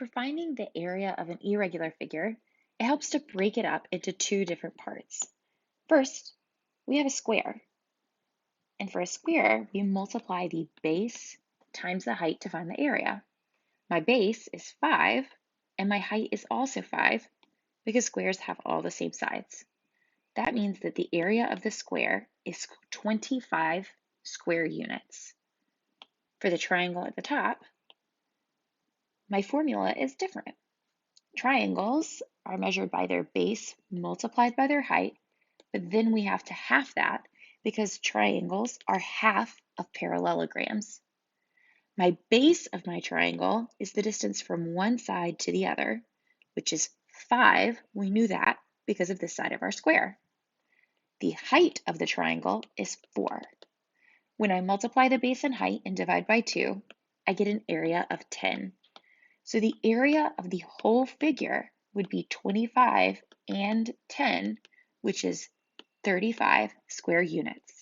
for finding the area of an irregular figure, it helps to break it up into two different parts. First, we have a square. And for a square, we multiply the base times the height to find the area. My base is 5, and my height is also 5 because squares have all the same sides. That means that the area of the square is 25 square units. For the triangle at the top, my formula is different. Triangles are measured by their base multiplied by their height, but then we have to half that because triangles are half of parallelograms. My base of my triangle is the distance from one side to the other, which is 5. We knew that because of this side of our square. The height of the triangle is 4. When I multiply the base and height and divide by 2, I get an area of 10. So the area of the whole figure would be 25 and 10, which is 35 square units.